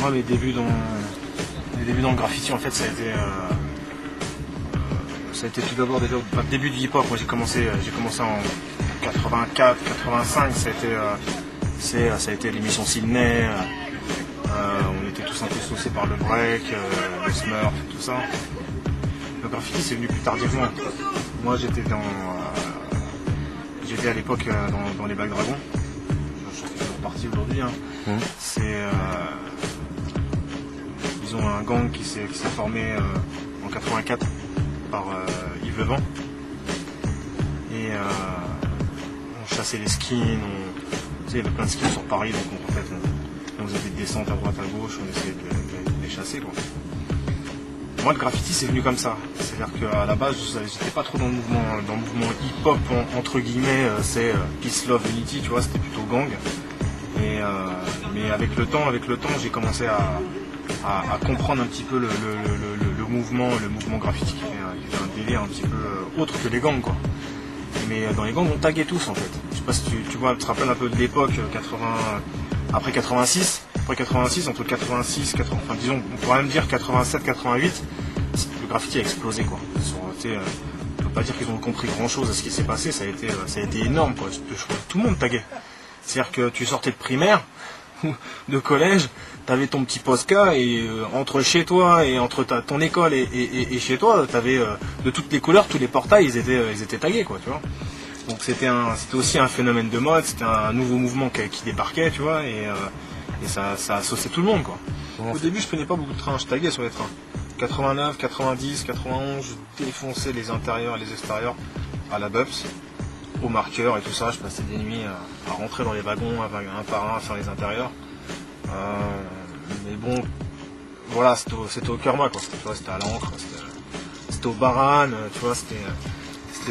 Moi, mes débuts dans le graffiti, en fait, ça a été tout d'abord déjà le début du hip-hop. Moi, j'ai commencé en 84, 85. Ça a été l'émission Sydney. On était tous un peu saucés par le break, le smurf, tout ça. Le graffiti, c'est venu plus tardivement. Moi, j'étais à l'époque dans les Black Dragons. Je fais toujours partie aujourd'hui. Hein. Ils ont un gang qui s'est formé en 84 par Yves Levent. Et on chassait les skins. Il y avait plein de skins sur Paris, donc en fait, on faisait des descentes à droite à gauche, on essayait de les chasser. Quoi. Moi, le graffiti, c'est venu comme ça. C'est-à-dire qu'à la base, j'étais pas trop dans le mouvement hip-hop, entre guillemets, c'est Peace, Love, Unity, tu vois, c'était plutôt gang. Mais avec le temps, j'ai commencé à comprendre un petit peu le mouvement graffiti qui était un délire un petit peu autre que les gangs, quoi. Mais dans les gangs, on taguait tous, en fait. Je sais pas si tu vois, tu te rappelles un peu de l'époque, après 86, entre 86, 80, enfin disons, on pourrait même dire 87, 88, le graffiti a explosé, quoi. On peut pas dire qu'ils ont compris grand chose à ce qui s'est passé, ça a été énorme, quoi. Tout le monde taguait. C'est-à-dire que tu sortais de primaire, ou de collège, t'avais ton petit Posca et entre chez toi et entre ton école et chez toi, t'avais de toutes les couleurs, tous les portails, ils étaient tagués, quoi, tu vois. Donc c'était aussi un phénomène de mode, c'était un nouveau mouvement qui débarquait, tu vois, et ça a saucé tout le monde, quoi. Au début, je prenais pas beaucoup de trains, je taguais sur les trains. 89, 90, 91, je défonçais les intérieurs et les extérieurs à la Bubs, au marqueur et tout ça. Je passais des nuits à rentrer dans les wagons un par un, à faire les intérieurs. Mais bon, voilà, c'était au Kerma, quoi. Tu vois, c'était à l'encre, c'était au Baran, tu vois, c'était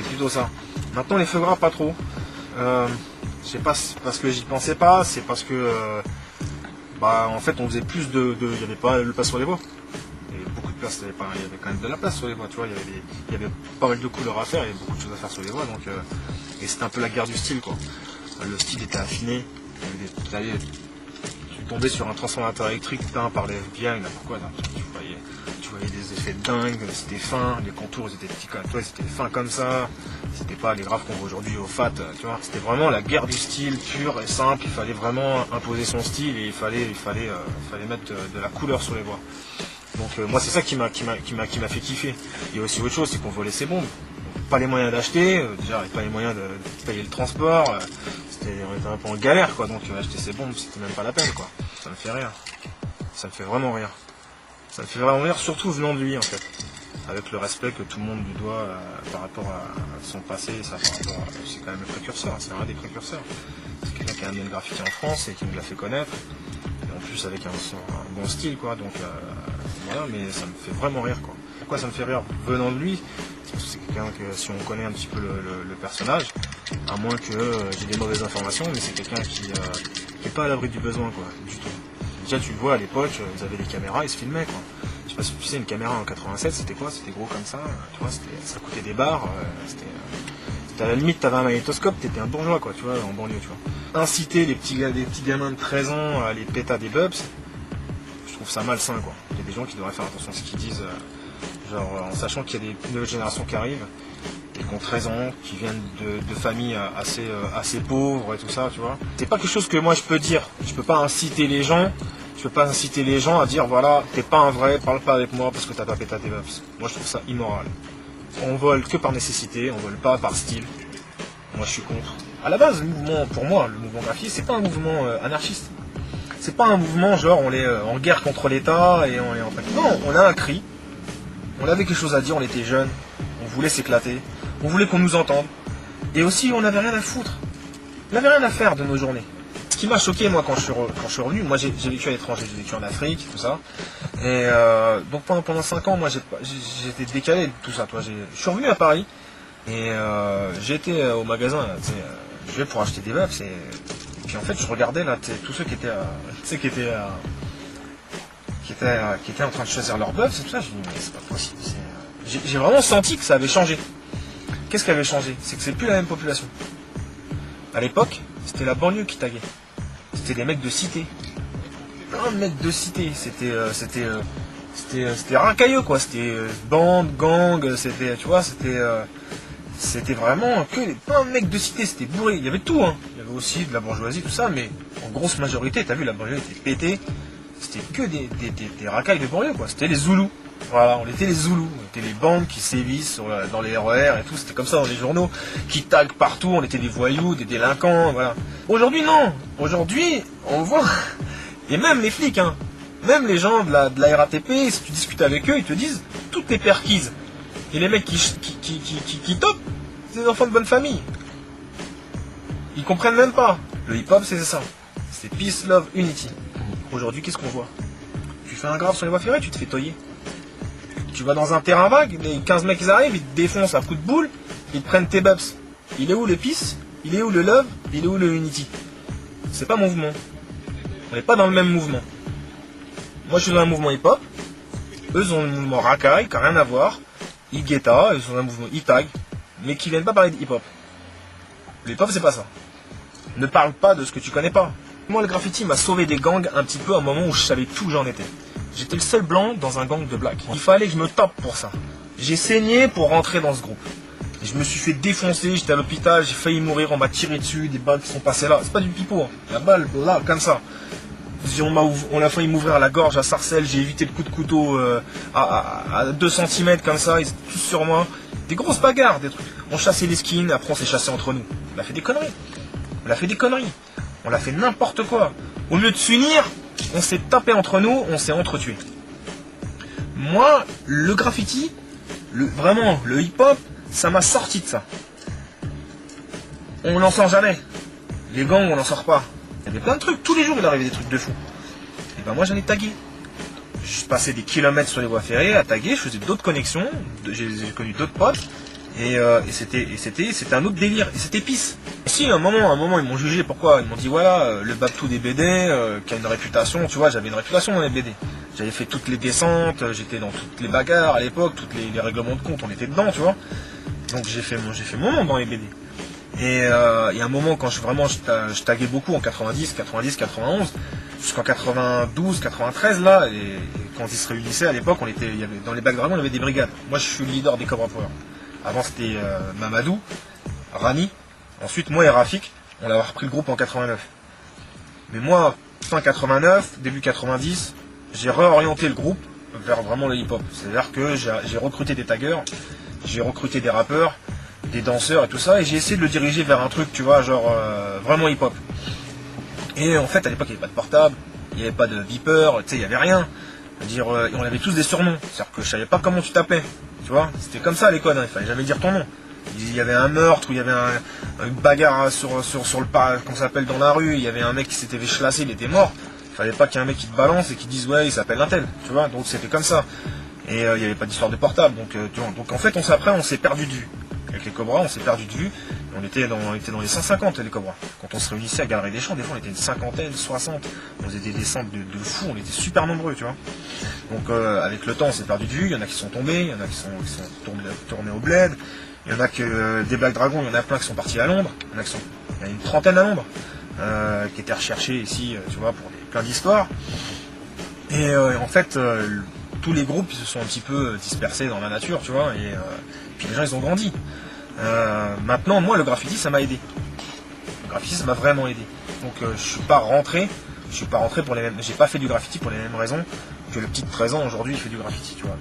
plutôt ça. Maintenant, les feux gras, pas trop. Je sais pas, c'est parce que j'y pensais pas, c'est parce que en fait, on faisait plus il n'y avait pas le place sur les voies. Il y avait beaucoup de place, il y avait quand même de la place sur les voies, tu vois, il y avait pas mal de couleurs à faire, il y avait beaucoup de choses à faire sur les voies, donc et c'était un peu la guerre du style, quoi. Le style était affiné, tu tombais sur un transformateur électrique peint par les FBI, n'importe quoi, tu voyais des effets dingues, c'était fin, les contours étaient petits comme toi, c'était fin comme ça, c'était pas les graphes qu'on voit aujourd'hui au FAT, tu vois, c'était vraiment la guerre du style pure et simple, il fallait vraiment imposer son style et il fallait mettre de la couleur sur les voies. Donc moi c'est ça qui m'a fait kiffer. Il y a aussi autre chose, c'est qu'on volait ses bombes. Pas les moyens d'acheter, déjà pas les moyens de payer le transport, on était un peu en galère, quoi, donc acheter ses bombes c'était même pas la peine, quoi. Ça me fait rire. Ça me fait vraiment rire. Ça me fait vraiment rire, surtout venant de lui, en fait. Avec le respect que tout le monde lui doit par rapport à son passé, c'est quand même le précurseur, c'est un des précurseurs. C'est quelqu'un qui a amené le graffiti en France et qui nous l'a fait connaître. Et en plus avec un bon style, quoi, donc voilà, mais ça me fait vraiment rire, quoi. Pourquoi ça me fait rire venant de lui? C'est quelqu'un que, si on connaît un petit peu le personnage, à moins que j'ai des mauvaises informations, mais c'est quelqu'un qui n'est pas à l'abri du besoin, quoi, du tout. Déjà, tu le vois à l'époque, ils avaient les caméras, ils se filmaient, quoi. Je sais pas si tu sais, une caméra en 87, c'était quoi? C'était gros comme ça, tu vois, ça coûtait des bars, à la limite, t'avais un magnétoscope, t'étais un bourgeois, quoi, tu vois, en banlieue, tu vois. Inciter les petits gamins de 13 ans à les péter à des bubs, je trouve ça malsain, quoi. Il y a des gens qui devraient faire attention à ce qu'ils disent, en sachant qu'il y a des nouvelles générations qui arrivent, et qui ont 13 ans, qui viennent de familles assez pauvres et tout ça, tu vois. C'est pas quelque chose que moi je peux dire. Je peux pas inciter les gens à dire voilà, t'es pas un vrai, parle pas avec moi parce que t'as pas pété tes bubs. Moi je trouve ça immoral. On vole que par nécessité, on vole pas par style. Moi je suis contre. À la base, le mouvement, pour moi, le mouvement graphiste, c'est pas un mouvement anarchiste. C'est pas un mouvement genre on est en guerre contre l'État et on est en fait. Non, on a un cri. On avait quelque chose à dire, on était jeunes, on voulait s'éclater, on voulait qu'on nous entende. Et aussi, on n'avait rien à foutre. On n'avait rien à faire de nos journées. Ce qui m'a choqué, moi, quand je suis revenu, moi j'ai vécu à l'étranger, j'ai vécu en Afrique, tout ça. Et donc pendant 5 ans, moi j'étais décalé de tout ça. Je suis revenu à Paris et j'étais au magasin, je vais pour acheter des vapes. Et puis en fait, je regardais là, tous ceux qui étaient en train de choisir leur bœuf, c'est tout ça, je me dis mais c'est pas possible. J'ai vraiment senti que ça avait changé. Qu'est-ce qui avait changé? C'est que c'est plus la même population. À l'époque, c'était la banlieue qui taguait. C'était des mecs de cité. plein de mecs de cité. C'était racailleux, quoi. C'était bande, gang, c'était, tu vois, c'était vraiment que plein de mecs de cité, c'était bourré. Il y avait tout, hein. Il y avait aussi de la bourgeoisie, tout ça, mais en grosse majorité, t'as vu, la bourgeoisie était pétée. C'était que des racailles de bourrieux, quoi. C'était les Zoulous. Voilà, on était les Zoulous. On était les bandes qui sévissent dans les RER et tout. C'était comme ça dans les journaux, qui taguent partout. On était des voyous, des délinquants, voilà. Aujourd'hui, non. Aujourd'hui, on voit. Et même les flics, hein. Même les gens de la RATP, si tu discutes avec eux, ils te disent toutes les perquises. Et les mecs qui topent, c'est des enfants de bonne famille. Ils comprennent même pas. Le hip-hop, c'est ça. C'est peace, love, unity. Aujourd'hui, qu'est-ce qu'on voit? Tu fais un grave sur les voies ferrées, tu te fais toyer. Tu vas dans un terrain vague, les 15 mecs ils arrivent, ils te défoncent à coups de boule, ils te prennent tes bubs. Il est où le peace? Il est où le love? Il est où le unity? C'est pas mon mouvement. On n'est pas dans le même mouvement. Moi je suis dans un mouvement hip-hop, eux ils ont un mouvement racaille, qui n'a rien à voir. Ils guetta, ils sont dans un mouvement e-tag, mais qui viennent pas parler de hip-hop. Le hip-hop c'est pas ça. Ne parle pas de ce que tu connais pas. Moi, le graffiti m'a sauvé des gangs un petit peu à un moment où je savais tout où j'en étais. J'étais le seul blanc dans un gang de black. Il fallait que je me tape pour ça. J'ai saigné pour rentrer dans ce groupe. Et je me suis fait défoncer, j'étais à l'hôpital, j'ai failli mourir, on m'a tiré dessus, des balles qui sont passées là. C'est pas du pipeau, hein. La balle, là, comme ça. On a failli m'ouvrir la gorge à Sarcelles, j'ai évité le coup de couteau à 2 cm comme ça, ils étaient tous sur moi. Des grosses bagarres, des trucs. On chassait les skins, après on s'est chassé entre nous. On a fait des conneries. On a fait n'importe quoi. Au lieu de s'unir, on s'est tapé entre nous, on s'est entretués. Moi, le graffiti, vraiment, le hip-hop, ça m'a sorti de ça. On n'en sort jamais. Les gangs, on n'en sort pas. Il y avait plein de trucs, tous les jours il arrivait des trucs de fou. Et ben moi j'en ai tagué. Je passais des kilomètres sur les voies ferrées à taguer, je faisais d'autres connexions, j'ai connu d'autres potes. Et c'était un autre délire, et c'était pisse. Et si, à un moment, ils m'ont jugé, pourquoi? Ils m'ont dit, voilà, le Babtou des BD, qui a une réputation, tu vois, j'avais une réputation dans les BD. J'avais fait toutes les descentes, j'étais dans toutes les bagarres à l'époque, tous les règlements de compte, on était dedans, tu vois. Donc j'ai fait mon nom dans les BD. Et à un moment, quand je taguais beaucoup en 90, 91, jusqu'en 92, 93, là, et quand ils se réunissaient à l'époque, dans les Black Dragons, il y avait des brigades. Moi, je suis le leader des Cobra Power. Avant c'était Mamadou, Rani, ensuite moi et Rafik, on a repris le groupe en 89. Mais moi, fin 89, début 90, j'ai réorienté le groupe vers vraiment le hip-hop. C'est-à-dire que j'ai recruté des taggeurs, j'ai recruté des rappeurs, des danseurs et tout ça, et j'ai essayé de le diriger vers un truc, tu vois, genre vraiment hip-hop. Et en fait, à l'époque, il n'y avait pas de portable, il n'y avait pas de Viper, tu sais, il n'y avait rien. C'est-à-dire, on avait tous des surnoms, c'est-à-dire que je savais pas comment tu t'appelais. Tu vois, c'était comme ça à l'école, hein. Il fallait jamais dire ton nom. Il y avait un meurtre, ou il y avait une bagarre sur le pas, qu'on s'appelle dans la rue, il y avait un mec qui s'était fait chlasser, il était mort. Il fallait pas qu'il y ait un mec qui te balance et qui dise ouais, il s'appelle un tel, tu vois, donc c'était comme ça. Et il n'y avait pas d'histoire de portable, donc tu vois, donc en fait on s'est perdu de vue. Avec les Cobras, on s'est perdu de vue. On était dans les 150 les Cobras. Quand on se réunissait à Galerie des Champs, des fois on était une cinquantaine, 60. On faisait des descentes de fous, on était super nombreux, tu vois. Donc avec le temps on s'est perdu de vue, il y en a qui sont tombés, il y en a qui sont tournés au bled, il y en a que des Black Dragons, il y en a plein qui sont partis à Londres, il y en a une trentaine à Londres, qui étaient recherchés ici, tu vois, pour plein d'histoires. Et en fait, tous les groupes ils se sont un petit peu dispersés dans la nature, tu vois, et puis les gens ils ont grandi. Maintenant, moi, le graffiti, ça m'a aidé. Le graffiti, ça m'a vraiment aidé. Donc, je suis pas rentré pour les mêmes. J'ai pas fait du graffiti pour les mêmes raisons que le petit de 13 ans aujourd'hui, il fait du graffiti, tu vois.